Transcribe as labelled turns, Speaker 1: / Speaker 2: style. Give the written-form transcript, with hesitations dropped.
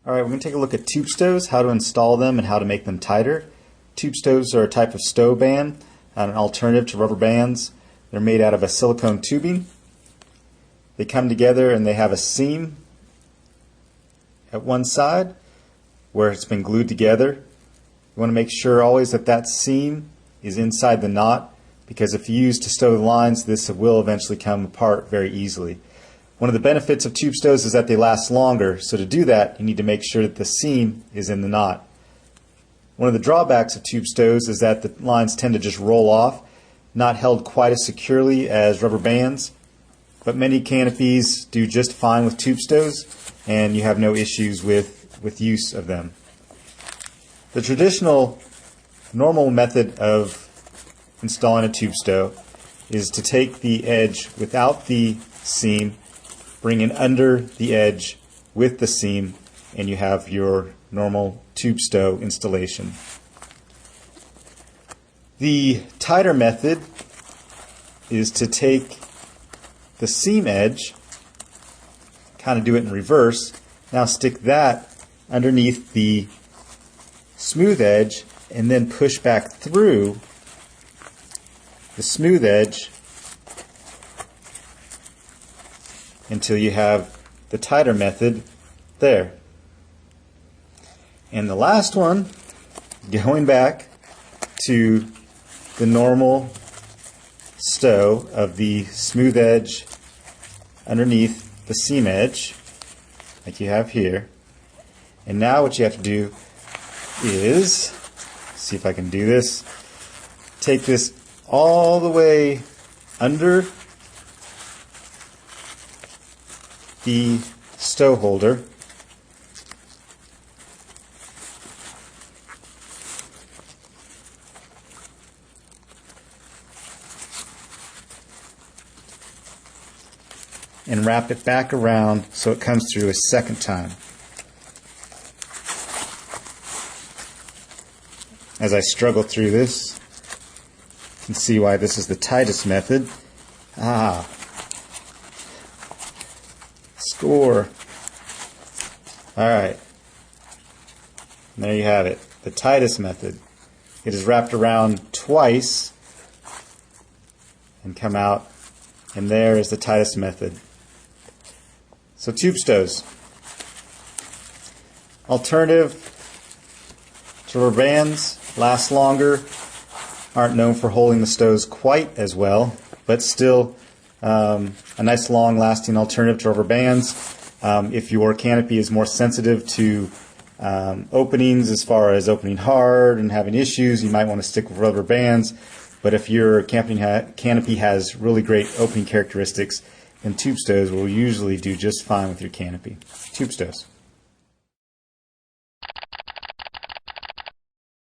Speaker 1: Alright, we're going to take a look at tube stows, how to install them and how to make them tighter. Tube stows are a type of stow band, an alternative to rubber bands. They're made out of a silicone tubing. They come together and they have a seam at one side where it's been glued together. You want to make sure always that that seam is inside the knot, because if you use to stow the lines, this will eventually come apart very easily. One of the benefits of tube stows is that they last longer, so to do that you need to make sure that the seam is in the knot. One of the drawbacks of tube stows is that the lines tend to just roll off, not held quite as securely as rubber bands, but many canopies do just fine with tube stows and you have no issues with use of them. The traditional normal method of installing a tube stow is to take the edge without the seam, bring it under the edge with the seam, and you have your normal tube stow installation. The tighter method is to take the seam edge, kind of do it in reverse, now stick that underneath the smooth edge and then push back through the smooth edge until you have the tighter method there. And the last one, going back to the normal stow of the smooth edge underneath the seam edge, like you have here. And now what you have to do is, see if I can do this, take this all the way under the stow holder and wrap it back around so it comes through a second time. As I struggle through this, you can see why this is the tightest method. Score. Alright. There you have it. The tightest method. It is wrapped around twice and come out, and there is the tightest method. So tube stows. Alternative to rubber bands, last longer, aren't known for holding the stows quite as well, but still a nice long lasting alternative to rubber bands. If your canopy is more sensitive to openings, as far as opening hard and having issues, you might want to stick with rubber bands. But if your canopy has really great opening characteristics, then tube stows will usually do just fine with your canopy. Tube stows.